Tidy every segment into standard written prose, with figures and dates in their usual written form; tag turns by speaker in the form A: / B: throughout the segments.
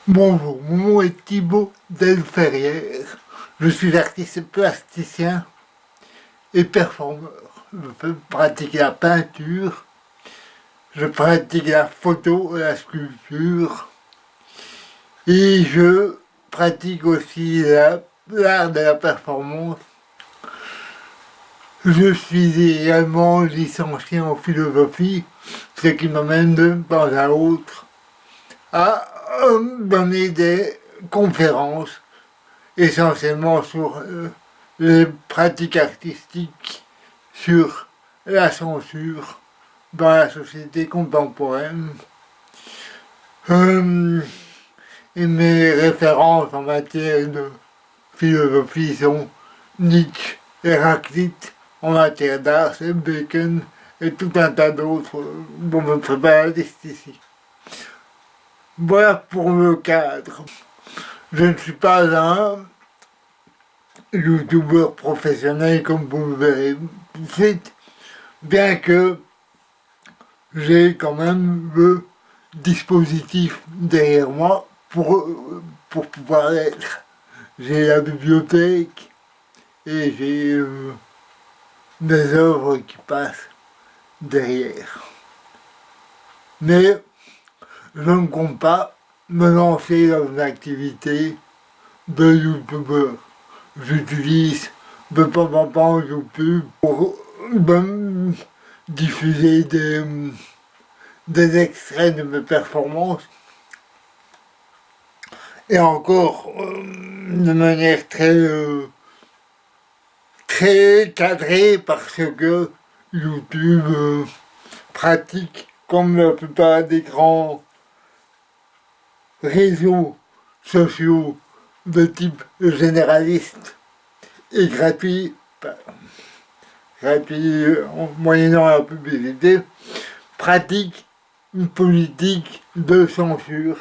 A: Bonjour, mon nom est Thibaut Delferrière. Je suis artiste plasticien et performeur. Je pratique la peinture, je pratique la photo et la sculpture et je pratique aussi l'art de la performance. Je suis également licencié en philosophie, ce qui m'amène de temps à autre à donner des conférences essentiellement sur les pratiques artistiques, sur la censure dans la société contemporaine. Euh, et mes références en matière de philosophie sont Nietzsche, Héraclite, en matière d'art, c'est Bacon et tout un tas d'autres dont je ne fais pas la liste ici. Voilà pour le cadre. Je ne suis pas un youtubeur professionnel comme vous le verrez tout de suite, bien que j'ai quand même le dispositif derrière moi pour pouvoir l'être. J'ai la bibliothèque et j'ai des œuvres qui passent derrière. Mais je ne compte pas me lancer dans une activité de youtubeur. J'utilise de temps en temps YouTube pour diffuser des extraits de mes performances. Et encore de manière très cadrée parce que YouTube pratique, comme la plupart des grands réseaux sociaux de type généraliste et gratuit, moyennant la publicité, pratique une politique de censure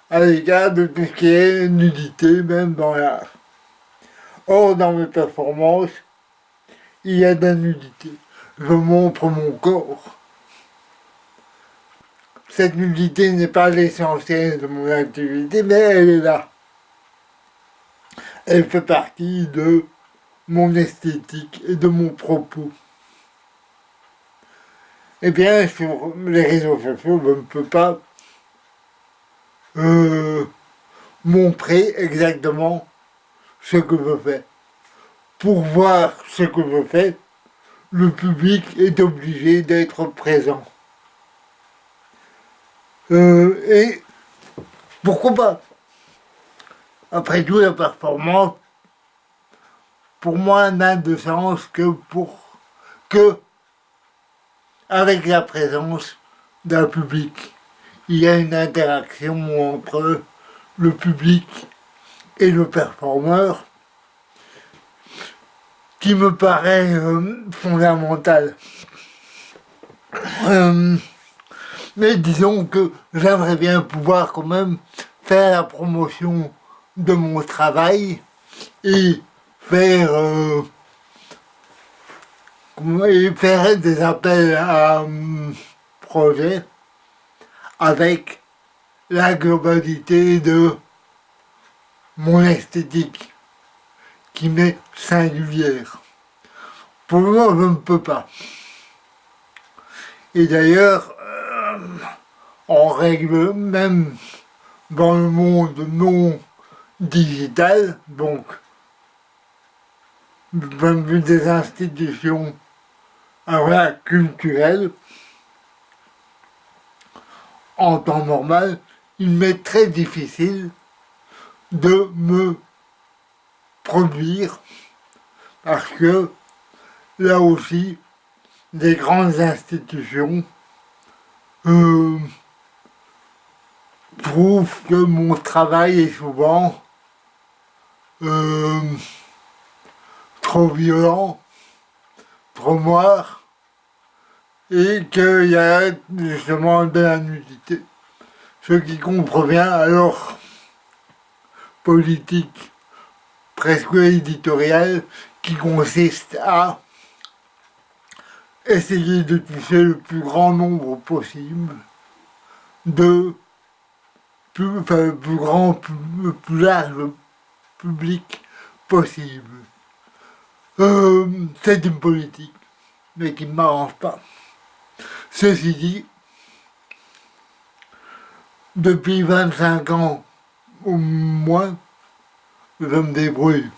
A: à l'égard de tout ce qui est nudité, même dans l'art. Or, dans mes performances, il y a de la nudité. Je montre mon corps. Cette nudité n'est pas l'essentiel de mon activité, mais elle est là. Elle fait partie de mon esthétique et de mon propos. Eh bien, sur les réseaux sociaux, je ne peux pas montrer exactement ce que je fais. Pour voir ce que je fais, le public est obligé d'être présent. Et pourquoi pas? Après tout, la performance, pour moi, n'a de sens que avec la présence d'un public. Il y a une interaction entre le public et le performeur qui me paraît fondamentale. Mais disons que j'aimerais bien pouvoir quand même faire la promotion de mon travail et faire des appels à projets avec la globalité de mon esthétique qui m'est singulière. Pour le moment, je ne peux pas. Et d'ailleurs, en règle, même dans le monde non digital, donc du point de vue des institutions culturelles, en temps normal, il m'est très difficile de me produire parce que là aussi, des grandes institutions prouvent que mon travail est souvent trop violent, trop noir, et qu'il y a justement de la nudité. Ce qui contrevient à leur politique presque éditoriale qui consiste à essayer de toucher le plus grand nombre possible de le plus grand, le plus large public possible. C'est une politique, mais qui ne m'arrange pas. Ceci dit, depuis 25 ans au moins, je me débrouille.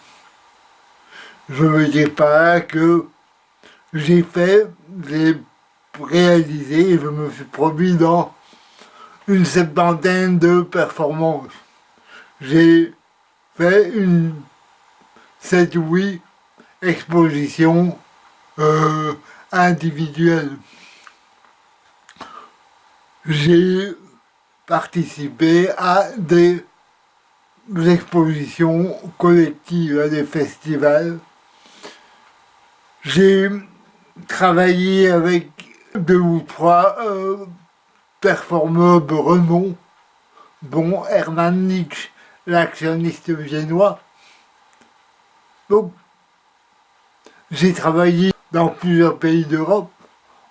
A: Je veux dire par là que j'ai réalisé, je me suis produit dans une septantaine de performances. J'ai fait une 7 ou 8 expositions individuelles. J'ai participé à des expositions collectives, à des festivals. J'ai travaillé avec 2 ou 3 performeurs de renom, dont Hermann Nietzsche, l'actionniste viennois. Donc, j'ai travaillé dans plusieurs pays d'Europe,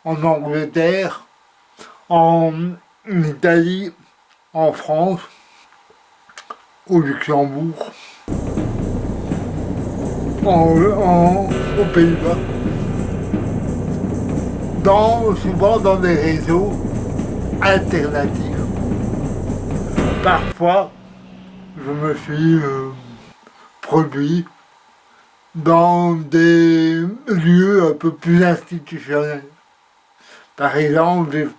A: en Angleterre, en Italie, en France, au Luxembourg, aux Pays-Bas, souvent dans des réseaux alternatifs. Parfois, je me suis produit dans des lieux un peu plus institutionnels. Par exemple,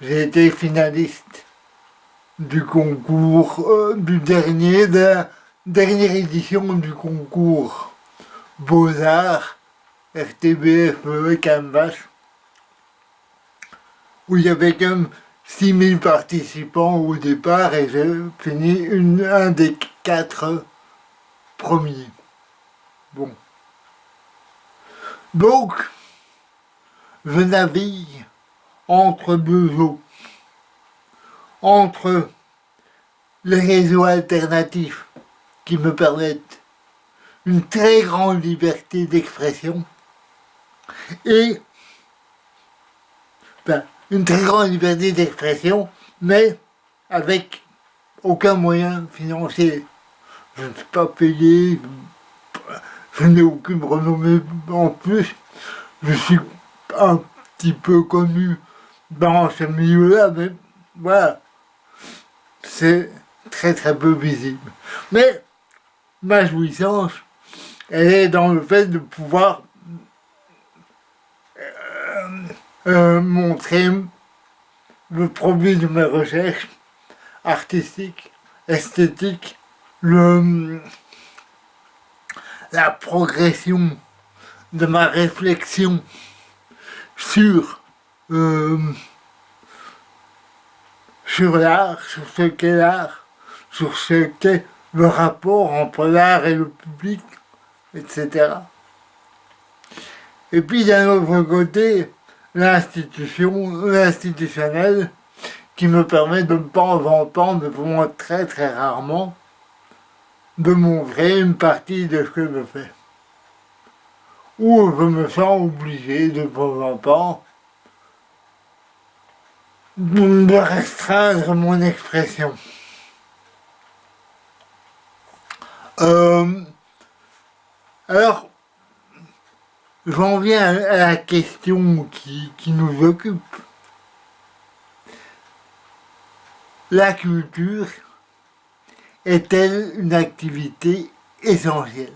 A: j'ai été finaliste du concours, de la dernière édition du concours Beaux-Arts, RTBF Canvas, où il y avait comme 6000 participants au départ et j'ai fini un des 4 premiers. Bon. Donc, je navigue entre 2 eaux. Entre les réseaux alternatifs qui me permettent une très grande liberté d'expression et une très grande liberté d'expression, mais avec aucun moyen financier. Je ne suis pas payé, je n'ai aucune renommée en plus, je suis un petit peu connu dans ce milieu-là, mais voilà, c'est très très peu visible. Mais ma jouissance, elle est dans le fait de pouvoir montrer le produit de mes recherches artistiques, esthétiques, la progression de ma réflexion sur l'art, sur ce qu'est l'art, sur ce qu'est le rapport entre l'art et le public, etc. Et puis d'un autre côté, l'institutionnel, qui me permet de temps en temps, de vraiment très très rarement, de montrer une partie de ce que je fais. Ou je me sens obligé de temps en temps de restreindre mon expression. Alors, j'en viens à la question qui nous occupe. La culture est-elle une activité essentielle?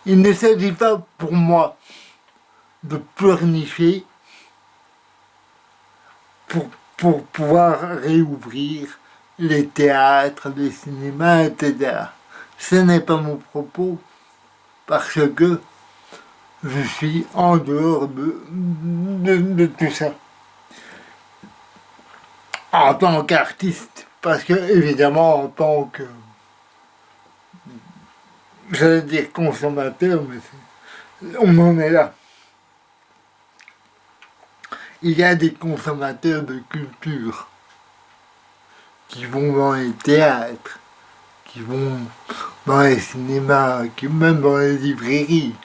A: Il ne s'agit pas pour moi de pleurnicher pour pouvoir réouvrir les théâtres, les cinémas, etc. Ce n'est pas mon propos, parce que je suis en dehors de tout ça. En tant qu'artiste, parce que évidemment en tant que, j'allais dire consommateur, mais on en est là. Il y a des consommateurs de culture qui vont dans les théâtres, qui vont dans les cinémas, même dans les librairies.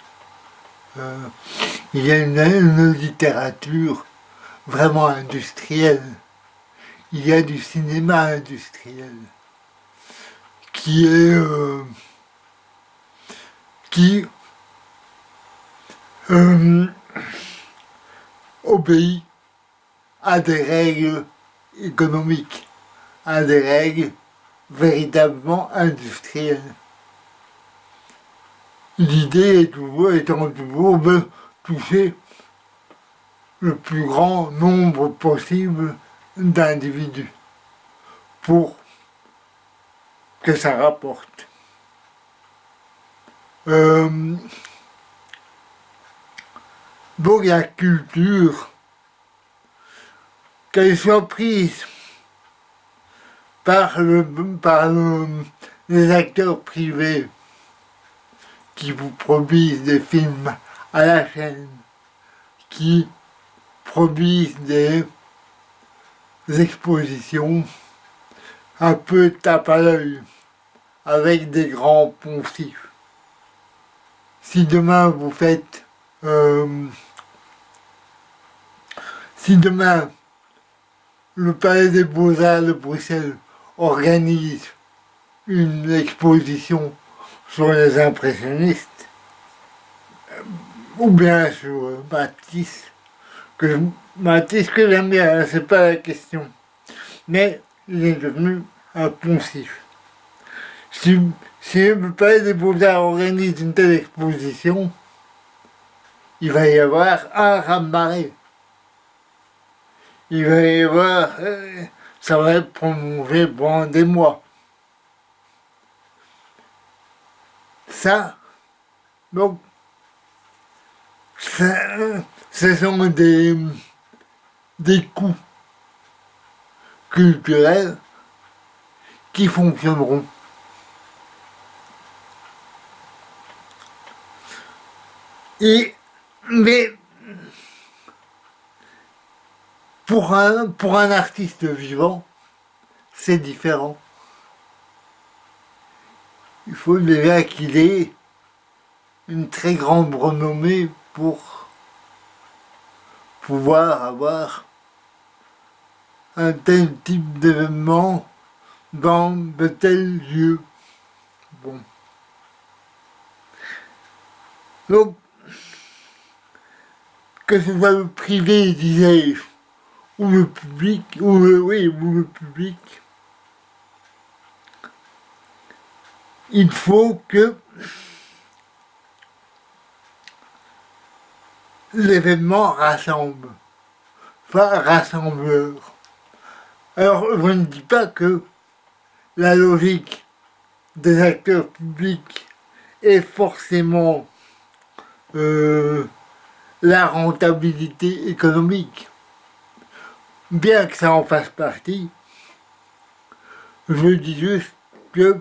A: Il y a une littérature vraiment industriel. Il y a du cinéma industriel qui est qui euh, obéit à des règles économiques, à des règles véritablement industrielles. L'idée est étant toujours de toucher le plus grand nombre possible d'individus pour que ça rapporte. Donc la culture, qu'elle soit prise par les acteurs privés qui vous produisent des films à la chaîne, qui produisent des expositions un peu tape à l'œil, avec des grands poncifs. Si demain vous faites... si demain le Palais des Beaux-Arts de Bruxelles organise une exposition sur les impressionnistes, ou bien sur Matisse que j'aime bien, c'est pas la question, mais il est devenu un poncif. Si le Palais des Beaux-Arts organise une telle exposition, il va y avoir un raz-de-marée. Il va y avoir... ça va être prolongé pendant des mois. Ça, donc, ce sont des coûts culturels qui fonctionneront. Mais pour un artiste vivant, c'est différent. Il faut déjà qu'il ait une très grande renommée pour pouvoir avoir un tel type d'événement dans de tels lieux. Bon. Donc, que ce soit le privé, disais-je, ou le public, ou le public, il faut que l'événement rassemble, soit rassembleur. Alors, je ne dis pas que la logique des acteurs publics est forcément la rentabilité économique. Bien que ça en fasse partie, je dis juste que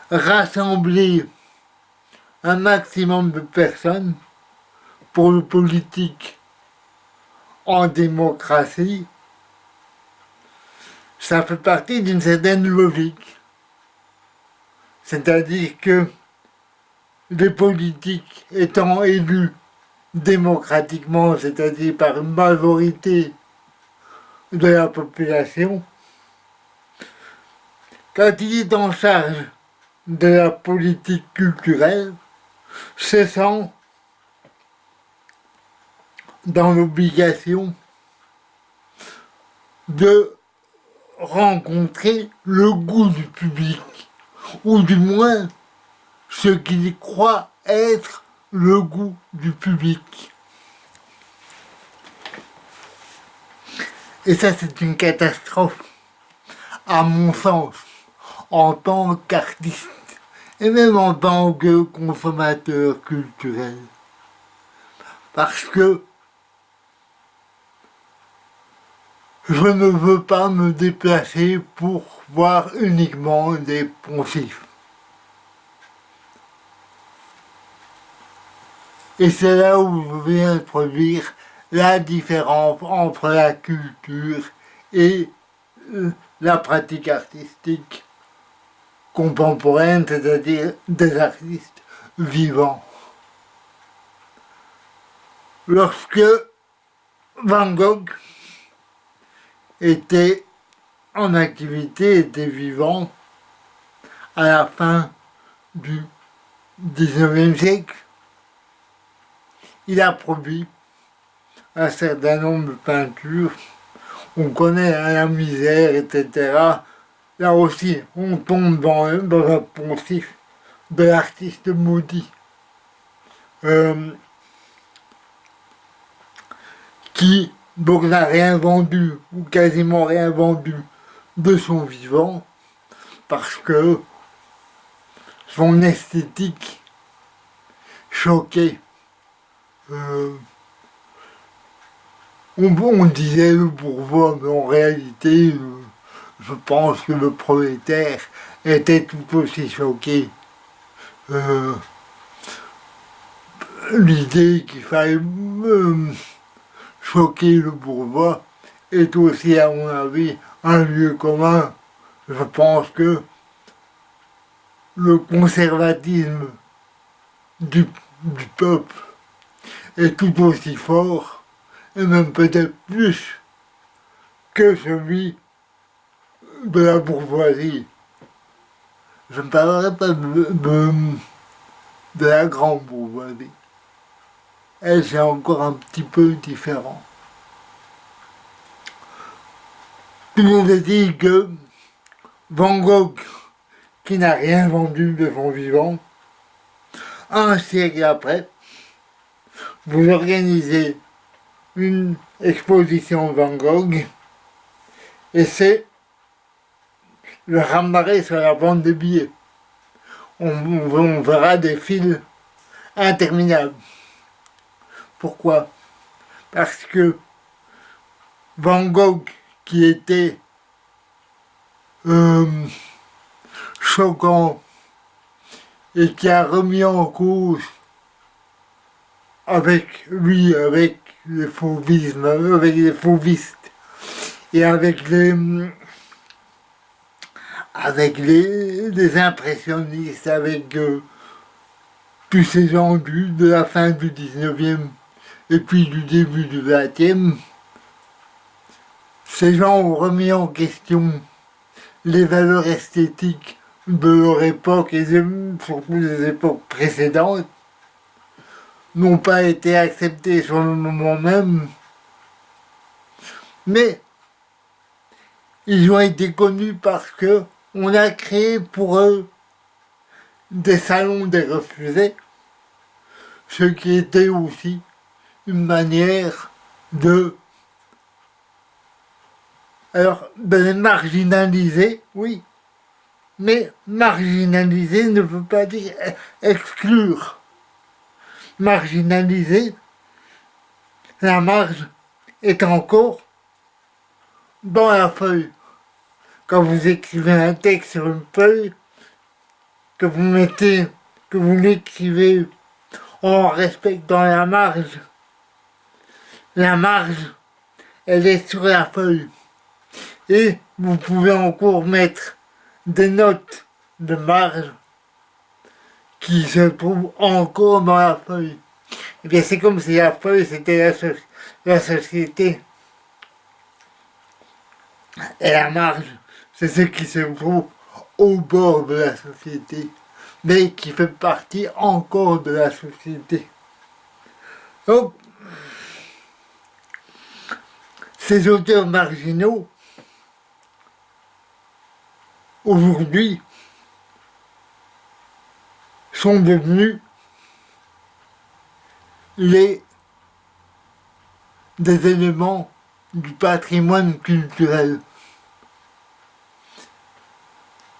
A: rassembler un maximum de personnes pour le politique en démocratie, ça fait partie d'une certaine logique. C'est-à-dire que les politiques étant élus démocratiquement, c'est-à-dire par une majorité de la population, quand il est en charge de la politique culturelle, se sent dans l'obligation de rencontrer le goût du public, ou du moins ce qu'il croit être le goût du public. Et ça, c'est une catastrophe, à mon sens, en tant qu'artiste, et même en tant que consommateur culturel. Parce que je ne veux pas me déplacer pour voir uniquement des poncifs. Et c'est là où je vais introduire la différence entre la culture et la pratique artistique contemporaine, c'est-à-dire des artistes vivants. lorsque Van Gogh était en activité, était vivant à la fin du XIXe siècle, il a produit un certain nombre de peintures. On connaît la misère, etc. Là aussi, on tombe dans un poncif de l'artiste maudit qui donc n'a rien vendu ou quasiment rien vendu de son vivant parce que son esthétique choquait. On disait le bourgeois, mais en réalité, je pense que le prolétaire était tout aussi choqué. L'idée qu'il fallait choquer le bourgeois est aussi, à mon avis, un lieu commun. Je pense que le conservatisme du peuple est tout aussi fort, et même peut-être plus, que celui de la bourgeoisie. Je ne parlerai pas de la grande bourgeoisie. Elle, c'est encore un petit peu différent. Toujours est-il que Van Gogh, qui n'a rien vendu de son vivant, un siècle après, vous organisez une exposition Van Gogh, et c'est le raz-de-marée sur la vente des billets. On verra des files interminables. Pourquoi? Parce que Van Gogh, qui était choquant et qui a remis en cause avec lui, avec les fauvismes, avec les fauvistes et avec les impressionnistes, avec tous ces gens de la fin du 19e et puis du début du 20e, ces gens ont remis en question les valeurs esthétiques de leur époque et surtout des époques précédentes, n'ont pas été acceptées sur le moment même, mais ils ont été connus parce que on a créé pour eux des salons des refusés, ce qui était aussi une manière de les marginaliser, oui, mais marginaliser ne veut pas dire exclure. Marginaliser, la marge est encore dans la feuille. Quand vous écrivez un texte sur une feuille, que vous l'écrivez en respectant la marge, elle est sur la feuille. Et vous pouvez encore mettre des notes de marge qui se trouvent encore dans la feuille. Et bien c'est comme si la feuille c'était la société. Et la marge, c'est ce qui se trouve au bord de la société, mais qui fait partie encore de la société. Donc, ces auteurs marginaux, aujourd'hui, sont devenus des éléments du patrimoine culturel.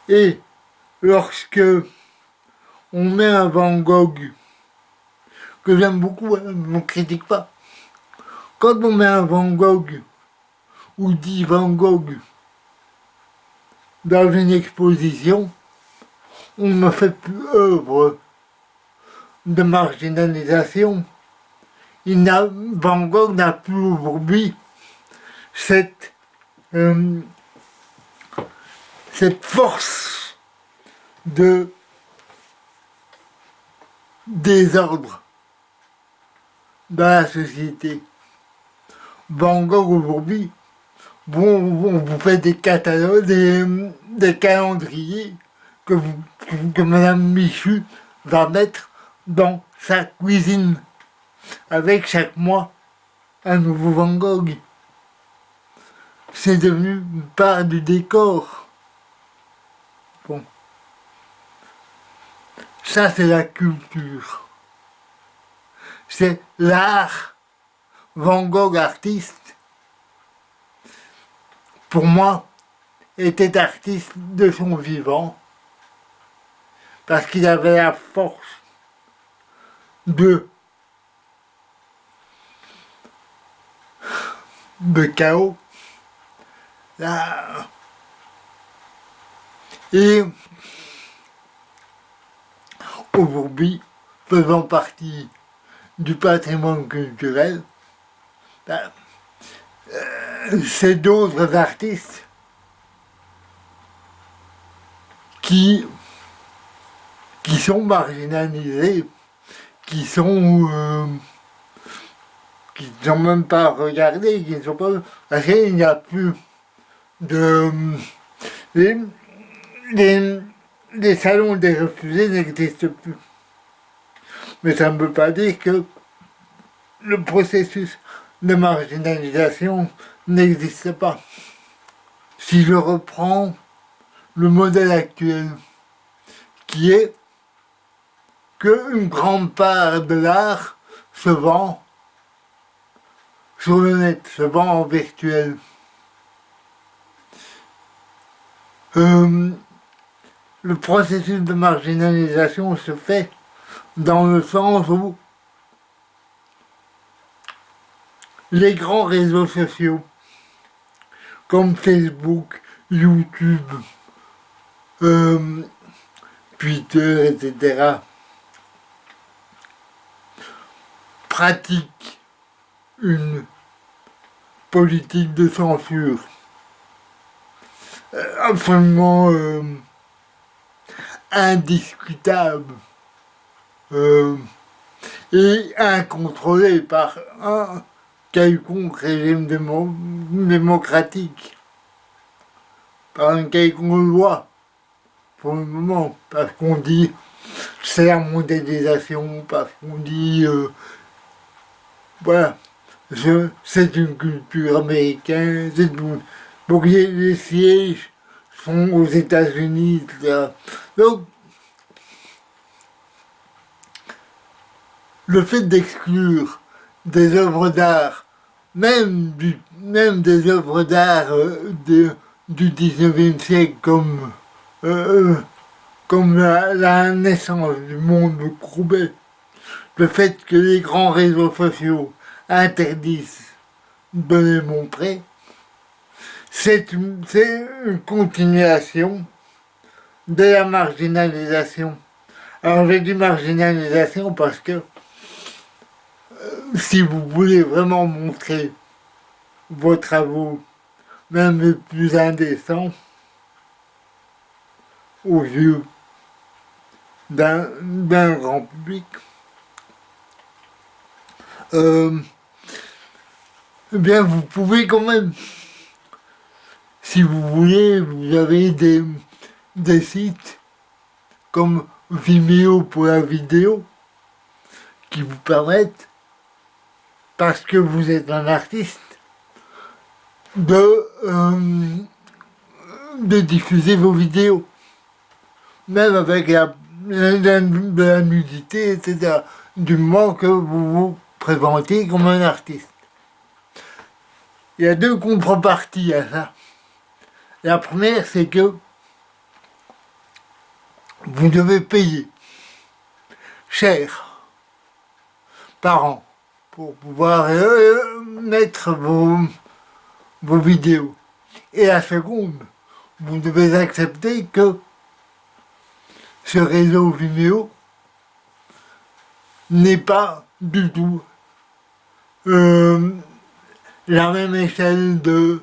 A: Et lorsque on met un Van Gogh, que j'aime beaucoup, je ne critique pas, quand on met un Van Gogh, ou dit Van Gogh, dans une exposition, on ne fait plus œuvre de marginalisation. Van Gogh n'a plus aujourd'hui cette force de désordre dans la société. Van Gogh aujourd'hui, on vous fait des catalogues, des calendriers que Madame Michu va mettre dans sa cuisine, avec chaque mois un nouveau Van Gogh. C'est devenu une part du décor. Bon. Ça, c'est la culture. C'est l'art. Van Gogh, artiste, pour moi, était artiste de son vivant, parce qu'il avait la force de chaos. Là. Et aujourd'hui, faisant partie du patrimoine culturel, ben, c'est d'autres artistes qui sont marginalisés, qui sont même pas regardés, qui ne sont pas... Parce qu'il n'y a plus de... Les salons des refusés n'existent plus. Mais ça ne veut pas dire que le processus de marginalisation n'existe pas. Si je reprends le modèle actuel, qui est qu'une grande part de l'art se vend sur le net, se vend en virtuel. Le processus de marginalisation se fait dans le sens où les grands réseaux sociaux, comme Facebook, YouTube, Twitter, etc., pratiquent une politique de censure absolument indiscutable et incontrôlée par un quelconque régime démocratique, par une quelconque loi, pour le moment, parce qu'on dit c'est la mondialisation, parce qu'on dit voilà, c'est une culture américaine, donc les sièges sont aux États-Unis, etc. Donc, le fait d'exclure des œuvres d'art, même des œuvres d'art du 19e siècle, comme la naissance du monde de Courbet, le fait que les grands réseaux sociaux interdisent de les montrer, c'est une continuation de la marginalisation. Alors j'ai dit marginalisation parce que si vous voulez vraiment montrer vos travaux, même les plus indécents, aux yeux d'un grand public, eh bien vous pouvez quand même, si vous voulez, vous avez des sites comme Vimeo pour la vidéo qui vous permettent, parce que vous êtes un artiste, de diffuser vos vidéos, même avec de la nudité, etc., du moment que vous vous présentez comme un artiste. Il y a deux contreparties à ça. La première, c'est que vous devez payer cher par an pour pouvoir mettre vos vidéos. Et la seconde, vous devez accepter que ce réseau Vimeo n'est pas du tout la même échelle de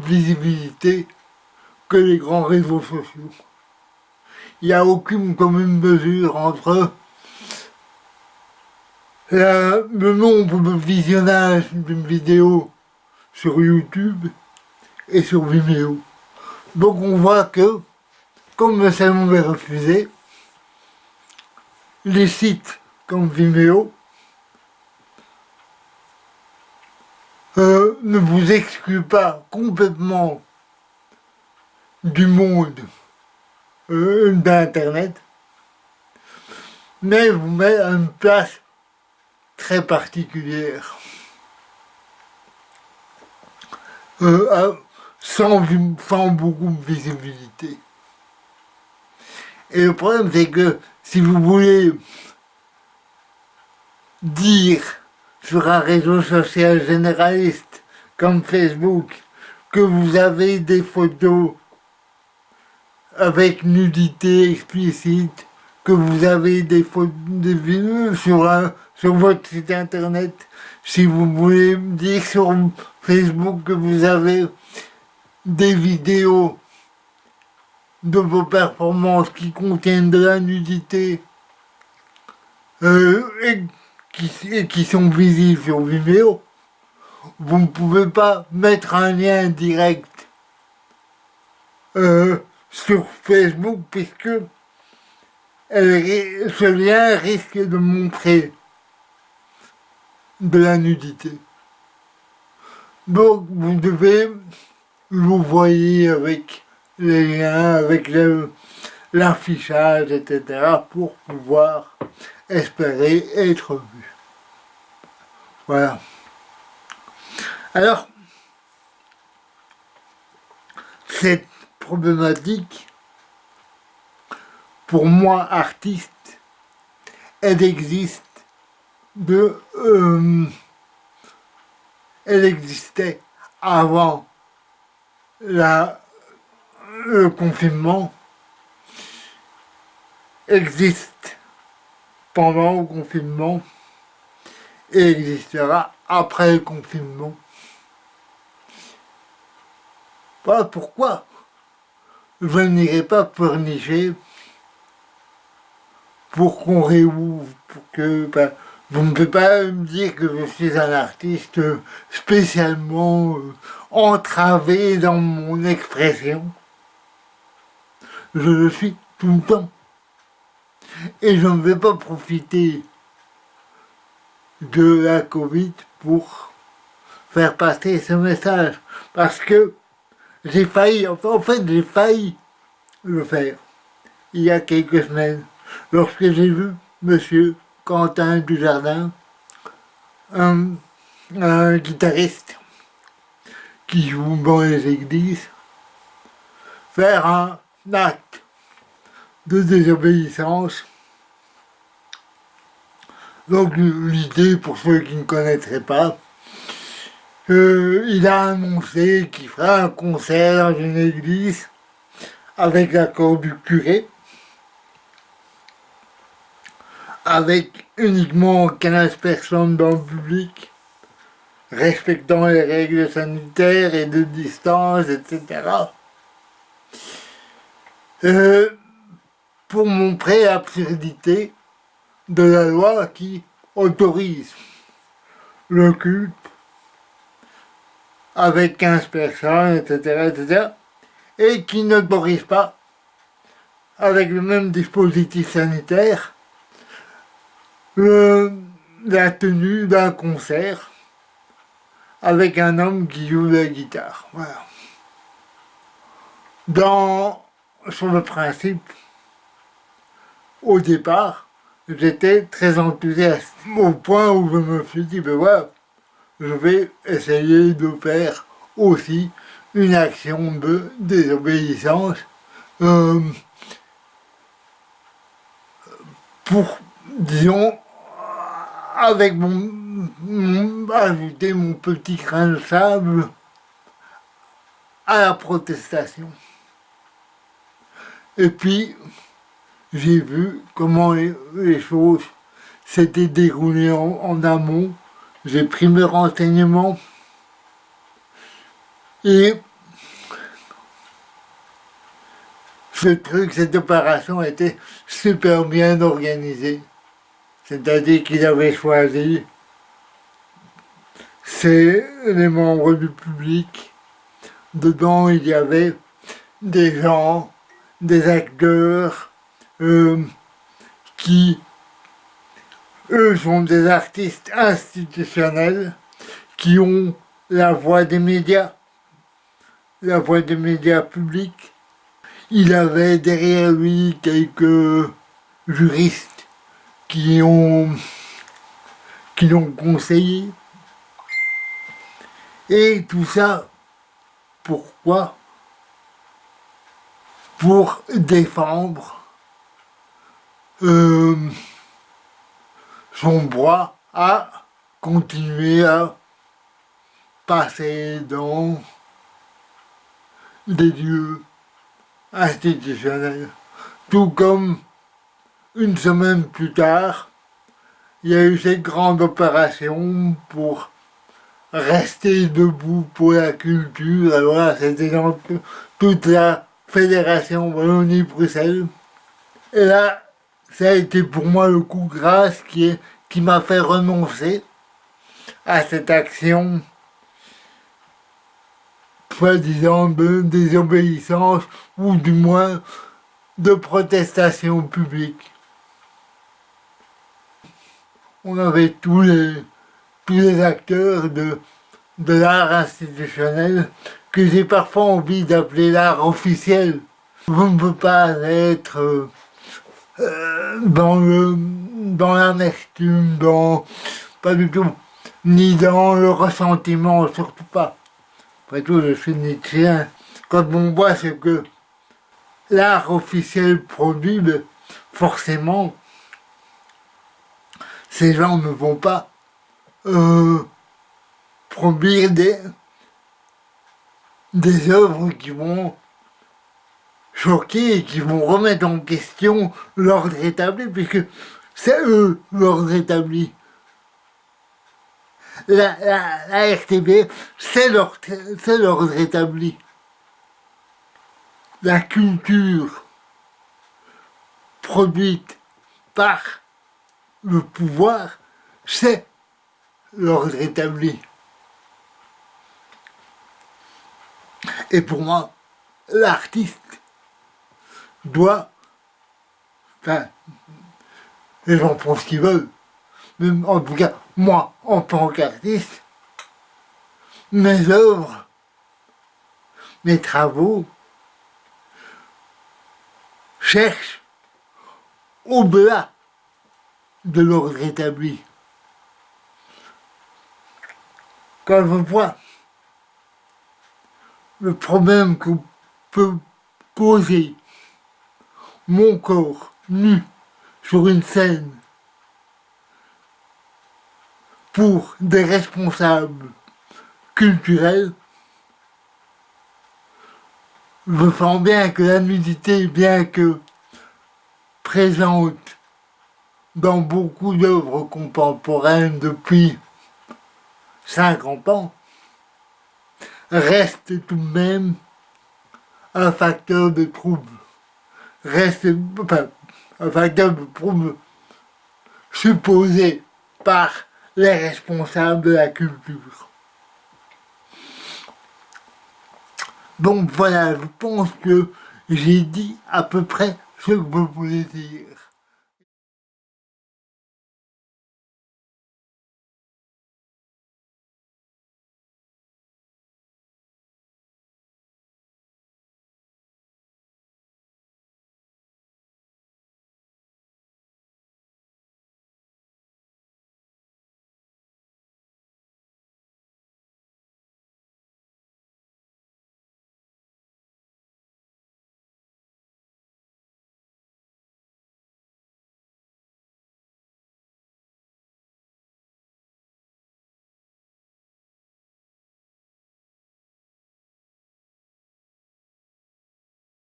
A: visibilité que les grands réseaux sociaux. Il n'y a aucune commune mesure entre le nombre de visionnages d'une vidéo sur YouTube et sur Vimeo. Donc on voit que, comme le salon est refusé, les sites comme Vimeo ne vous excluent pas complètement du monde d'Internet, mais vous met à une place très particulière, sans beaucoup de visibilité. Et le problème, c'est que si vous voulez dire sur un réseau social généraliste comme Facebook que vous avez des photos avec nudité explicite, que vous avez des vidéos sur votre site internet, si vous voulez dire sur Facebook que vous avez des vidéos de vos performances qui contiennent de la nudité et qui sont visibles sur Vimeo, vous ne pouvez pas mettre un lien direct sur Facebook puisque ce lien risque de montrer de la nudité. Donc vous devez vous voyez avec les liens, avec l'affichage, etc. pour pouvoir espérer être vu. Voilà. Alors, cette problématique, pour moi, artiste, elle existe elle existait avant le confinement, existe pendant le confinement et existera après le confinement. Voilà pourquoi je n'irai pas pleurnicher pour qu'on réouvre, pour que vous ne pouvez pas me dire que je suis un artiste spécialement entravé dans mon expression. Je le suis tout le temps. Et je ne vais pas profiter de la Covid pour faire passer ce message. Parce que j'ai failli, en fait j'ai failli le faire il y a quelques semaines. Lorsque j'ai vu monsieur Quentin Dujardin, un guitariste qui joue dans les églises, faire un acte de désobéissance. Donc l'idée, pour ceux qui ne connaîtraient pas, il a annoncé qu'il fera un concert dans une église avec l'accord du curé, avec uniquement 15 personnes dans le public, respectant les règles sanitaires et de distance, etc. Pour montrer l'absurdité de la loi qui autorise le culte avec 15 personnes, etc., etc., et qui n'autorise pas, avec le même dispositif sanitaire, la tenue d'un concert avec un homme qui joue de la guitare. Voilà. Sur le principe, au départ, j'étais très enthousiaste, au point où je me suis dit, ben voilà, je vais essayer de faire aussi une action de désobéissance pour, disons, avec ajouter mon petit grain de sable à la protestation. Et puis, j'ai vu comment les choses s'étaient déroulées en amont. J'ai pris mes renseignements et cette opération était super bien organisée. c'est-à-dire qu'il avait choisi les membres du public. Dedans, il y avait des gens, des acteurs, qui, eux, sont des artistes institutionnels, qui ont la voix des médias publics. Il avait derrière lui quelques juristes qui l'ont conseillé. Et tout ça, pourquoi? Pour défendre son droit à continuer à passer dans des lieux institutionnels. Tout comme une semaine plus tard, il y a eu cette grande opération pour rester debout pour la culture. Alors là, c'était dans toute la fédération Wallonie-Bruxelles. Et là, ça a été pour moi le coup de grâce qui m'a fait renoncer à cette action, soi-disant de désobéissance, ou du moins de protestation publique. On avait tous les acteurs de l'art institutionnel que j'ai parfois envie d'appeler l'art officiel. On ne peut pas être dans l'amertume, pas du tout, ni dans le ressentiment, surtout pas. Après tout, je suis nietzschéen. Quand on voit ce que l'art officiel produit, forcément, ces gens ne vont pas produire des œuvres qui vont choquer et qui vont remettre en question l'ordre établi, puisque c'est eux l'ordre établi. La RTB, c'est l'ordre établi. La culture produite par le pouvoir, c'est l'ordre établi. Et pour moi, l'artiste doit, enfin, les gens font ce qu'ils veulent, mais en tout cas, moi, en tant qu'artiste, mes œuvres, mes travaux cherchent au-delà de l'ordre établi. Quand je vois le problème que peut causer mon corps nu sur une scène pour des responsables culturels, je sens bien que la nudité, bien que présente dans beaucoup d'œuvres contemporaines depuis 50 ans, reste tout de même un facteur de trouble. Reste un facteur de trouble supposé par les responsables de la culture. Donc voilà, je pense que j'ai dit à peu près ce que je voulais dire.